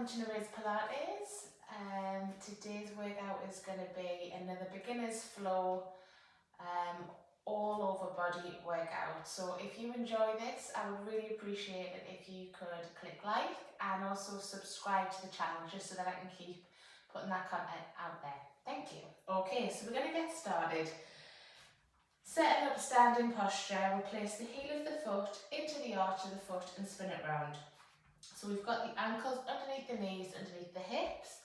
welcome to Maria's Pilates. Today's workout is going to be another beginner's flow, all over body workout. So if you enjoy this, I would really appreciate it if you could click like and also subscribe to the channel just so that I can keep putting that content out there. Thank you. Okay, so we're going to get started. Setting up standing posture, we'll place the heel of the foot into the arch of the foot and spin it round. So we've got the ankles underneath the knees, underneath the hips,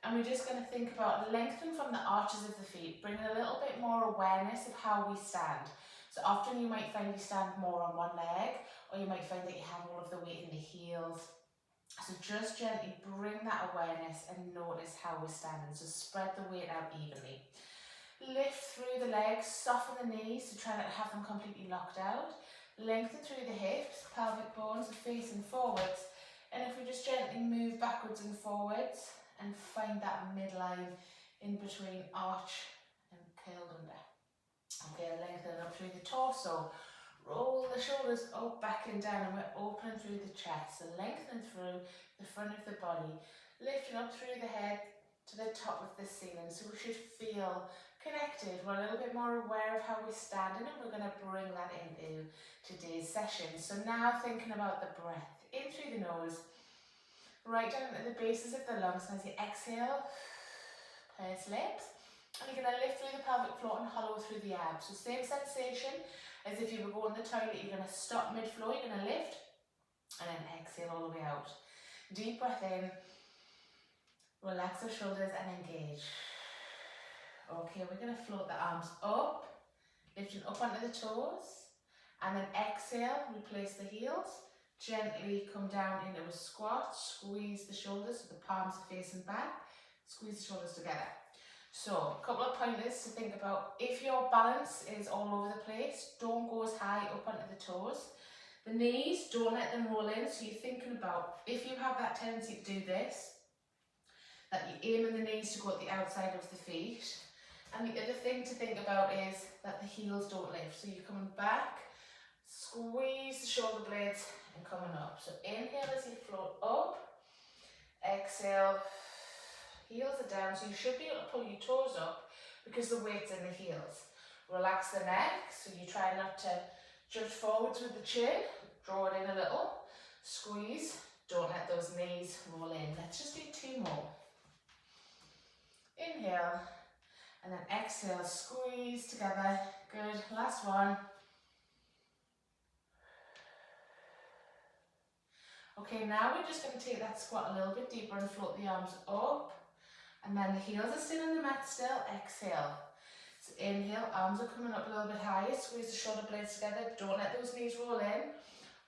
and we're just going to think about lengthening from the arches of the feet, bringing a little bit more awareness of how we stand. So often you might find you stand more on one leg, or you might find that you have all of the weight in the heels. So just gently bring that awareness and notice how we're standing. So spread the weight out evenly. Lift through the legs, soften the knees to try not to have them completely locked out. Lengthen through the hips, pelvic bones are facing forwards, and if we just gently move backwards and forwards and find that midline in between arch and curled under. Okay, lengthen up through the torso, roll the shoulders up, back and down, and we're opening through the chest, so lengthening through the front of the body, lifting up through the head to the top of the ceiling, so we should feel connected. We're a little bit more aware of how we're standing, and we're going to bring that into today's session. So now thinking about the breath, in through the nose, right down at the bases of the lungs, and as you exhale, purse lips, and you're going to lift through the pelvic floor and hollow through the abs. So same sensation as if you were going to the toilet. You're going to stop mid-flow, you're going to lift, and then exhale all the way out. Deep breath in, relax the shoulders and engage. Okay, we're going to float the arms up, lifting up onto the toes, and then exhale, replace the heels, gently come down into a squat, squeeze the shoulders so the palms are facing back, squeeze the shoulders together. So, a couple of pointers to think about. If your balance is all over the place, don't go as high up onto the toes. The knees, don't let them roll in, so you're thinking about, if you have that tendency to do this, that you aim in the knees to go at the outside of the feet. And the other thing to think about is that the heels don't lift. So you're coming back, squeeze the shoulder blades and coming up. So inhale as you float up, exhale, heels are down. So you should be able to pull your toes up because the weight's in the heels. Relax the neck, so you try not to judge forwards with the chin, draw it in a little, squeeze, don't let those knees roll in. Let's just do 2 more. Inhale, and then exhale, squeeze together. Good, last one. Okay, now we're just going to take that squat a little bit deeper and float the arms up. And then the heels are still on the mat still, exhale. So inhale, arms are coming up a little bit higher, squeeze the shoulder blades together, don't let those knees roll in.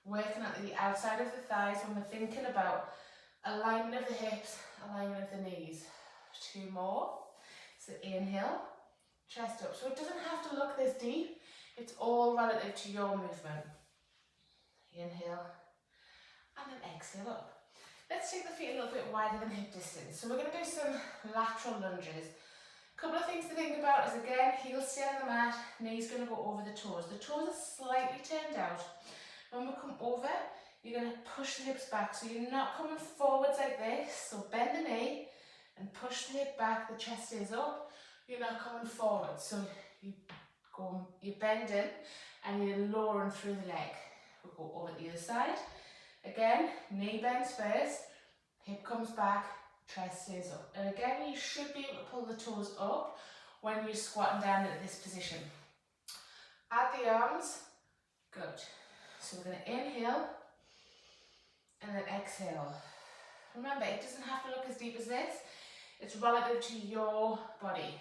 Working at the outside of the thighs when we're thinking about alignment of the hips, alignment of the knees. 2 more. So inhale, chest up. So it doesn't have to look this deep. It's all relative to your movement. Inhale, and then exhale up. Let's take the feet a little bit wider than hip distance. So we're going to do some lateral lunges. A couple of things to think about is, again, heels stay on the mat, knees going to go over the toes. The toes are slightly turned out. When we come over, you're going to push the hips back. So you're not coming forwards like this. So bend the knee and push the hip back, the chest stays up, you're not coming forward. So you're bending and you're lowering through the leg. We'll go over the other side. Again, knee bends first, hip comes back, chest stays up. And again, you should be able to pull the toes up when you're squatting down into this position. Add the arms, good. So we're going to inhale and then exhale. Remember, it doesn't have to look as deep as this. It's relative to your body.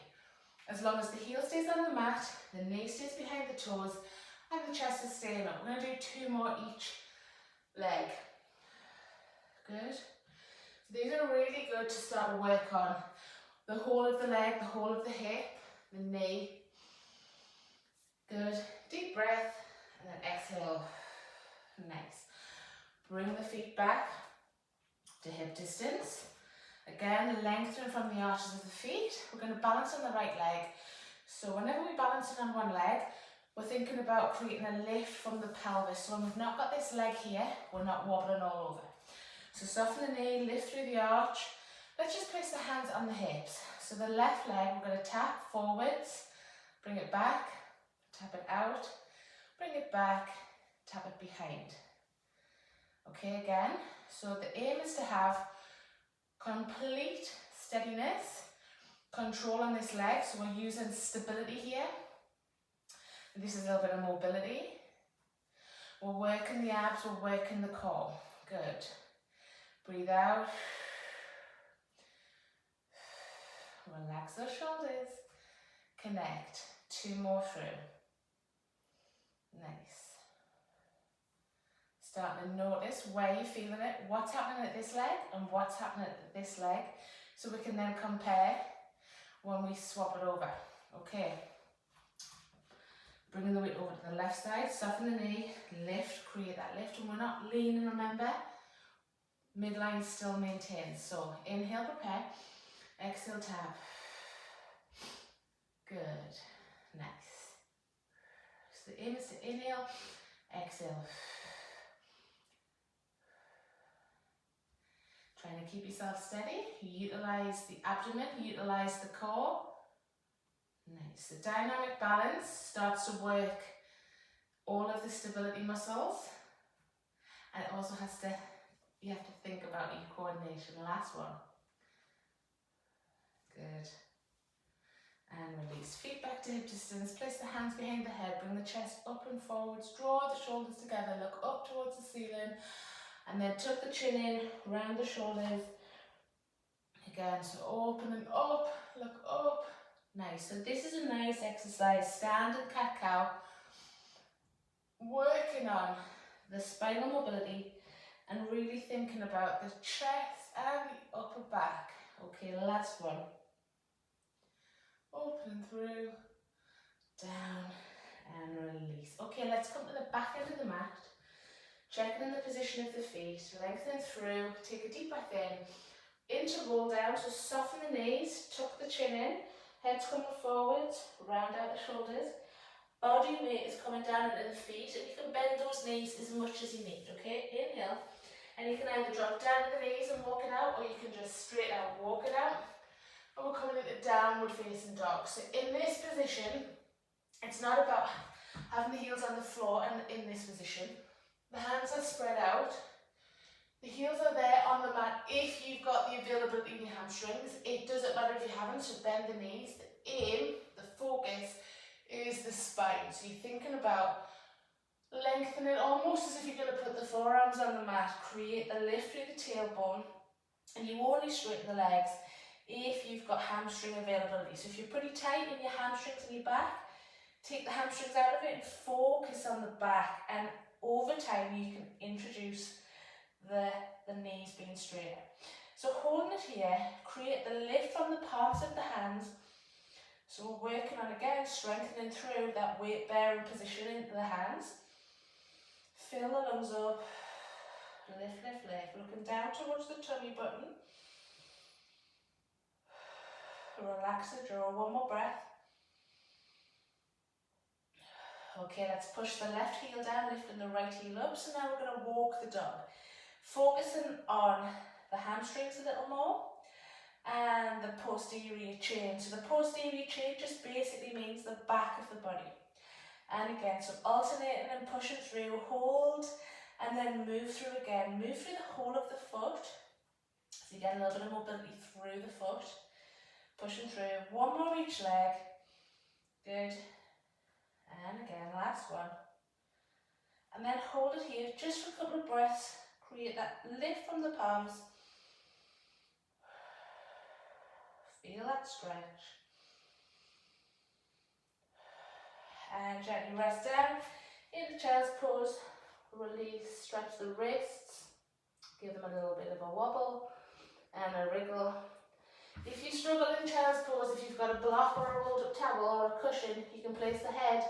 As long as the heel stays on the mat, the knee stays behind the toes, and the chest is staying up. We're going to do 2 more each leg. Good. So these are really good to start to work on the whole of the leg, the whole of the hip, the knee. Good. Deep breath, and then exhale. Nice. Bring the feet back to hip distance. Again, lengthen from the arches of the feet. We're going to balance on the right leg. So whenever we balance it on one leg, we're thinking about creating a lift from the pelvis. So when we've not got this leg here, we're not wobbling all over. So soften the knee, lift through the arch. Let's just place the hands on the hips. So the left leg, we're going to tap forwards, bring it back, tap it out, bring it back, tap it behind. Okay, again, so the aim is to have complete steadiness, control on this leg, so we're using stability here. This is a little bit of mobility. We're working the abs, we're working the core. Good. Breathe out. Relax those shoulders. Connect. 2 more through. Nice. Starting to notice where you're feeling it, what's happening at this leg and what's happening at this leg, so we can then compare when we swap it over. Okay. Bringing the weight over to the left side, soften the knee, lift, create that lift, and we're not leaning, remember. Midline still maintained. So inhale, prepare, exhale, tap. Good. Nice. So the aim is to inhale, exhale. Trying to keep yourself steady. Utilize the abdomen, utilize the core. Nice. The dynamic balance starts to work all of the stability muscles, and it also has to, you have to think about your coordination. Last one. Good. And release. Feet back to hip distance. Place the hands behind the head. Bring the chest up and forwards. Draw the shoulders together. Look up towards the ceiling. And then tuck the chin in, round the shoulders. Again, so open and up. Look up. Nice. So this is a nice exercise. Standing cat-cow. Working on the spinal mobility and really thinking about the chest and the upper back. Okay, last one. Open through, down and release. Okay, let's come to the back end of the mat. Checking in the position of the feet, lengthen through, take a deep breath in. Into roll down, so soften the knees, tuck the chin in, head's coming forward, round out the shoulders. Body weight is coming down into the feet, and you can bend those knees as much as you need, okay? Inhale, and you can either drop down to the knees and walk it out, or you can just straight out walk it out. And we're coming into downward facing dog. So in this position, it's not about having the heels on the floor and in this position. The hands are spread out. The heels are there on the mat if you've got the availability in your hamstrings. It doesn't matter if you haven't, so bend the knees. The aim, the focus, is the spine. So you're thinking about lengthening almost as if you're going to put the forearms on the mat. Create the lift through the tailbone, and you only straighten the legs if you've got hamstring availability. So if you're pretty tight in your hamstrings and your back, take the hamstrings out of it and focus on the back, and over time you can introduce the knees being straighter. So holding it here, create the lift from the palms of the hands. So we're working on, again, strengthening through that weight bearing position into the hands. Fill the lungs up, lift, lift, lift, looking down towards the tummy button. Relax the jaw, one more breath. Okay, let's push the left heel down, lifting the right heel up. So now we're going to walk the dog. Focusing on the hamstrings a little more and the posterior chain. So the posterior chain just basically means the back of the body. And again, so alternating and pushing through, hold, and then move through again. Move through the whole of the foot. So you get a little bit of mobility through the foot. Pushing through, one more each leg. Good. And again, last one. And then hold it here just for a couple of breaths. Create that lift from the palms. Feel that stretch. And gently rest down into child's pose. Release, stretch the wrists. Give them a little bit of a wobble and a wriggle. If you struggle in child's pose, if you've got a block or a rolled up towel or a cushion, you can place the head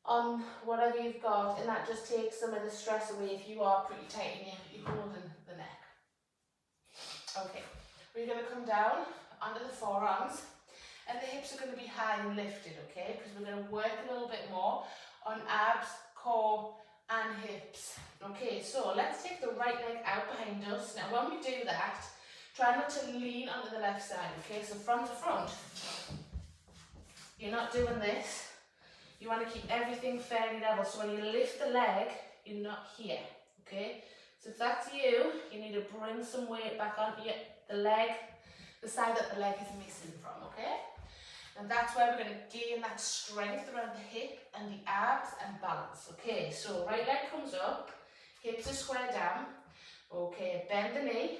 on whatever you've got, and that just takes some of the stress away if you are pretty tight and you're holding the neck. Okay, we're going to come down onto the forearms, and the hips are going to be high and lifted, okay, because we're going to work a little bit more on abs, core and hips. Okay, so let's take the right leg out behind us. Now when we do that, try not to lean onto the left side, okay? So from the front, you're not doing this. You want to keep everything fairly level. So when you lift the leg, you're not here, okay? So if that's you, you need to bring some weight back onto the leg, the side that the leg is missing from, okay? And that's where we're going to gain that strength around the hip and the abs and balance. Okay, so right leg comes up, hips are square down. Okay, bend the knee,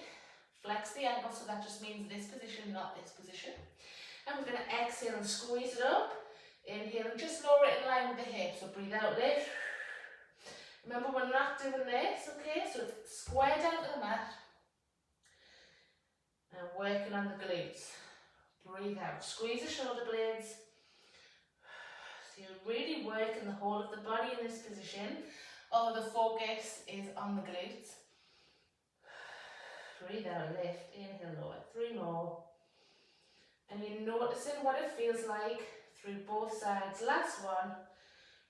flex the ankle, so that just means this position, not this position. And we're going to exhale and squeeze it up. Inhale and just lower it in line with the hips. So breathe out, lift. Remember, we're not doing this, okay? So it's square down to the mat. And working on the glutes. Breathe out. Squeeze the shoulder blades. So you're really working the whole of the body in this position, although the focus is on the glutes. Breathe out, lift, inhale, lower. 3 more. And you're noticing what it feels like through both sides. Last one.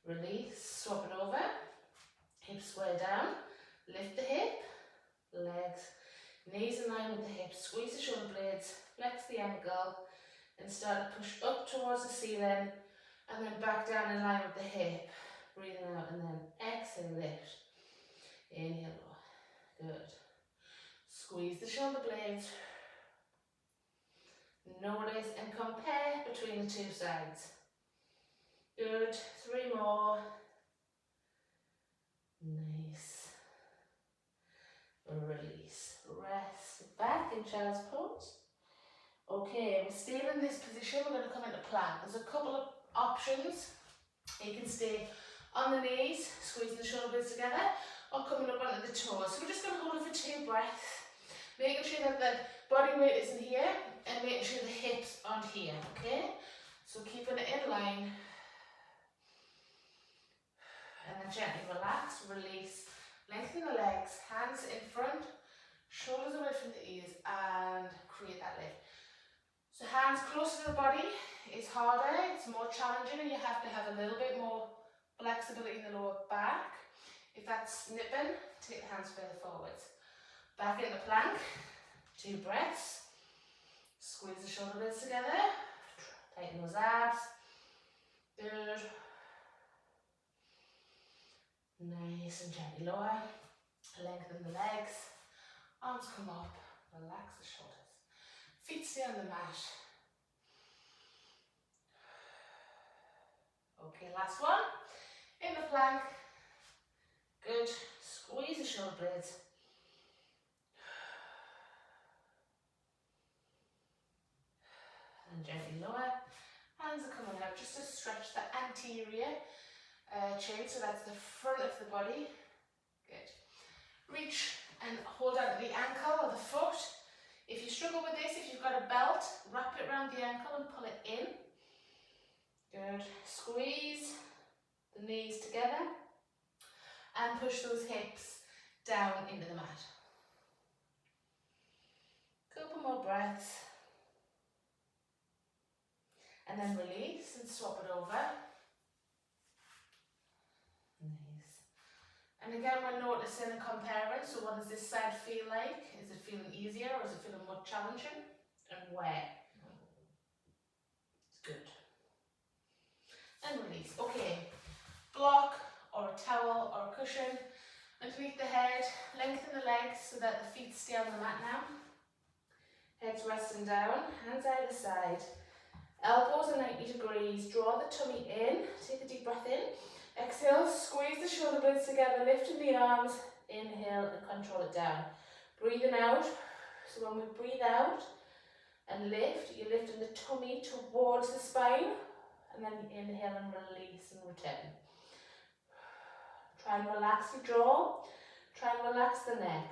Release, swap it over. Hips square down. Lift the hip. Legs. Knees in line with the hips. Squeeze the shoulder blades. Flex the ankle. And start to push up towards the ceiling. And then back down in line with the hip. Breathing out and then exhale, lift. Inhale, lower. Good. Squeeze the shoulder blades. Notice and compare between the two sides. Good. 3 more. Nice. Release. Rest. Back in child's pose. Okay, we're still in this position. We're going to come into plank. There's a couple of options. You can stay on the knees, squeezing the shoulder blades together, or coming up onto the toes. So we're just going to hold it for 2 breaths, making sure that the body weight isn't here and making sure the hips aren't here, okay? So keeping it in line. And then gently relax, release, lengthen the legs, hands in front, shoulders away from the ears, and create that lift. So hands closer to the body is harder, it's more challenging, and you have to have a little bit more flexibility in the lower back. If that's nipping, take the hands further forwards. Back into plank, 2 breaths. Squeeze the shoulder blades together, tighten those abs. Good. Nice and gently lower. Lengthen the legs. Arms come up. Relax the shoulders. Feet stay on the mat. Okay, last one. In the plank. Good. Squeeze the shoulder blades. And gently lower. Hands are coming out just to stretch the anterior chain, so that's the front of the body. Good. Reach and hold on to the ankle or the foot. If you struggle with this, if you've got a belt, wrap it around the ankle and pull it in. Good. Squeeze the knees together and push those hips down into the mat. Couple more breaths. And then release and swap it over. Nice. And again, we're noticing and comparing. So what does this side feel like? Is it feeling easier or is it feeling more challenging? And where? It's good. And release. Okay. Block or a towel or a cushion underneath the head. Lengthen the legs so that the feet stay on the mat now. Head's resting down. Hands either side. Elbows are 90 degrees. Draw the tummy in. Take a deep breath in. Exhale, squeeze the shoulder blades together, lifting the arms. Inhale and control it down. Breathing out. So when we breathe out and lift, you're lifting the tummy towards the spine. And then you inhale and release and return. Try and relax your jaw. Try and relax the neck.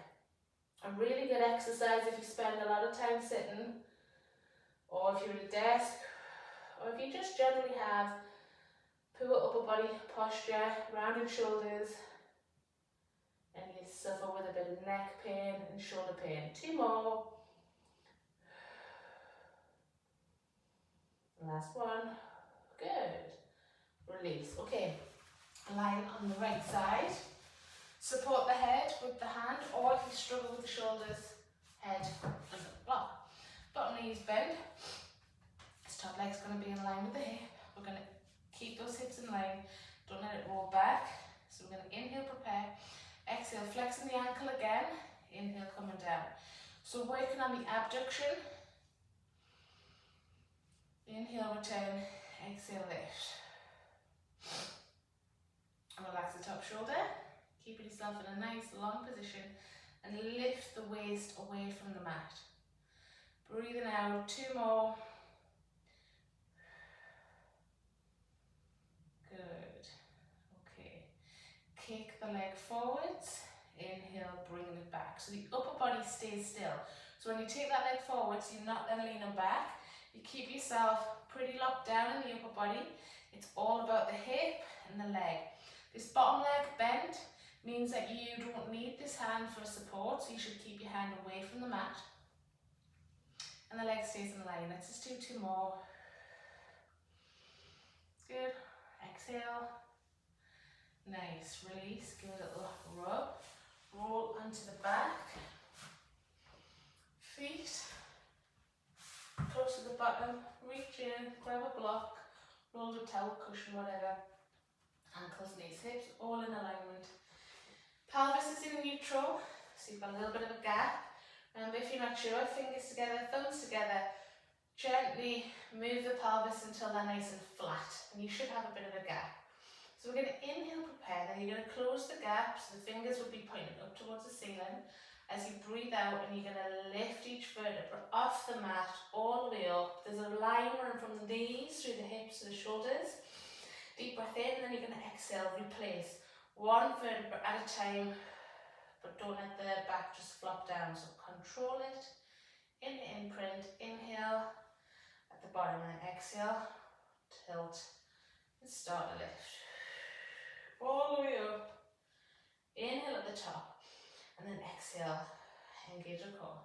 A really good exercise if you spend a lot of time sitting, or if you're at a desk, or if you just generally have poor upper body posture, rounded shoulders, and you suffer with a bit of neck pain and shoulder pain. 2 more. Last one. Good. Release. Okay. Lying on the right side. Support the head with the hand, or if you struggle with the shoulders, head and block. Bottom knees bend. This top leg's going to be in line with the hip. We're going to keep those hips in line. Don't let it roll back. So we're going to inhale, prepare. Exhale, flexing the ankle again. Inhale, coming down. So working on the abduction. Inhale, return. Exhale, lift. And relax the top shoulder. Keeping yourself in a nice long position. And lift the waist away from the mat. Breathing out. 2 more. Good. Okay. Kick the leg forwards. Inhale, bringing it back. So the upper body stays still. So when you take that leg forwards, you're not then leaning back. You keep yourself pretty locked down in the upper body. It's all about the hip and the leg. This bottom leg bend means that you don't need this hand for support, so you should keep your hand away from the mat. And the leg stays in line. Let's just do 2 more. Good. Exhale. Nice. Release. Give it a little rub. Roll onto the back. Feet close to the bottom. Reach in. Grab a block. Roll a towel, cushion, whatever. Ankles, knees, hips, all in alignment. Pelvis is in neutral, so you've got a little bit of a gap. Remember, if you're not sure, fingers together, thumbs together. Gently move the pelvis until they're nice and flat, and you should have a bit of a gap. So we're going to inhale, prepare, then you're going to close the gap, so the fingers will be pointing up towards the ceiling. As you breathe out, and you're going to lift each vertebra off the mat, all the way up. There's a line running from the knees through the hips to the shoulders. Deep breath in, and then you're going to exhale, replace. 1 vertebra at a time, but don't let the back just flop down. So control it. In the imprint, inhale at the bottom, and then exhale, tilt, and start to lift. All the way up. Inhale at the top, and then exhale, engage your core.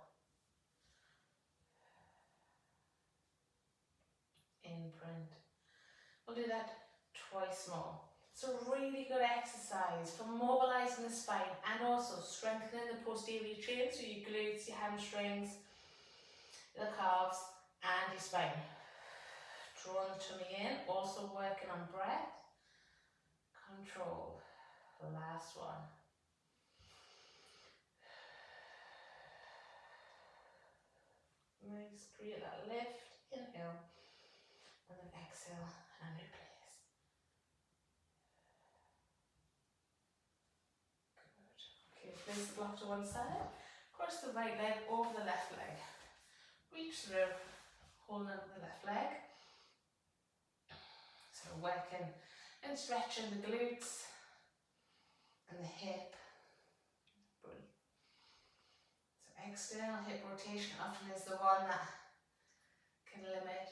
Imprint. We'll do that twice more. It's a really good exercise for mobilizing the spine and also strengthening the posterior chain, so your glutes, your hamstrings, the calves, and your spine. Drawing the tummy in, also working on breath. Control. The last one. Nice, create that lift. Inhale, and then exhale, and replace. Good. Okay, place the block to one side. Cross the right leg over the left leg. Reach through, holding up the left leg. So working and stretching the glutes and the hip. Brilliant. So external hip rotation often is the one that can limit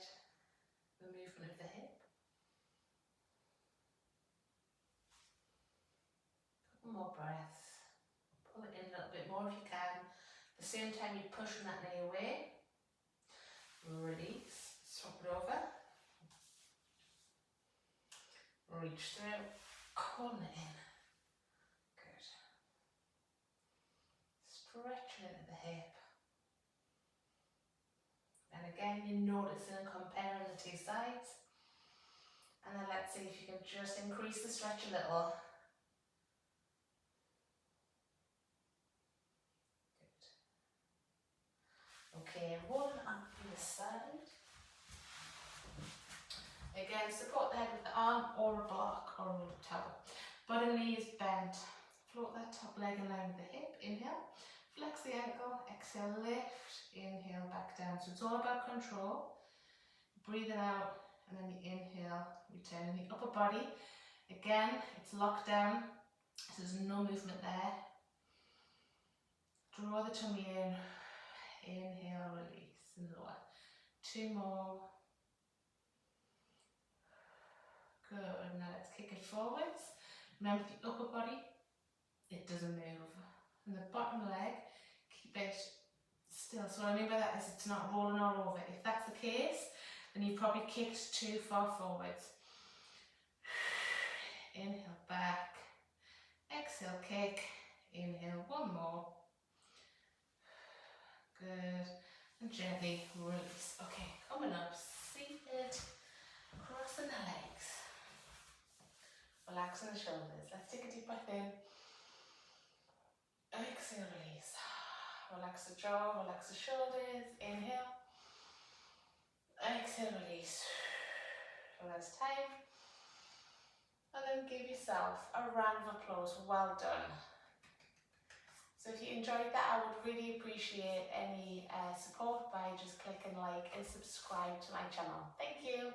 the movement of the hip. Couple more breaths. Pull it in a little bit more if you can. At the same time you're pushing that knee away. Release. Swap it over. Reach through. Calling it in. Good. Stretching it at the hip. And again, you're noticing and comparing the 2 sides. And then let's see if you can just increase the stretch a little. Good. Okay, rolling on the side. Again, support the head with the arm or a block or a towel. Bottom knee is bent. Float that top leg in line with the hip. Inhale. Flex the ankle. Exhale, lift. Inhale, back down. So it's all about control. Breathing out, and then you inhale, return in the upper body. Again, it's locked down, so there's no movement there. Draw the tummy in. Inhale, release, and lower. 2 more. Good. Now let's kick it forwards. Remember the upper body, it doesn't move. And the bottom leg, keep it still. So what I mean by that is it's not rolling all over. If that's the case, then you've probably kicked too far forwards. Inhale, back. Exhale. exhale, kick. Inhale, one more. Good. And gently release. Okay, coming up, seated, crossing the legs. Relaxing the shoulders. Let's take a deep breath in. Exhale, release. Relax the jaw, relax the shoulders. Inhale. Exhale, release. Last time. And then give yourself a round of applause. Well done. So if you enjoyed that, I would really appreciate any support by just clicking like and subscribe to my channel. Thank you.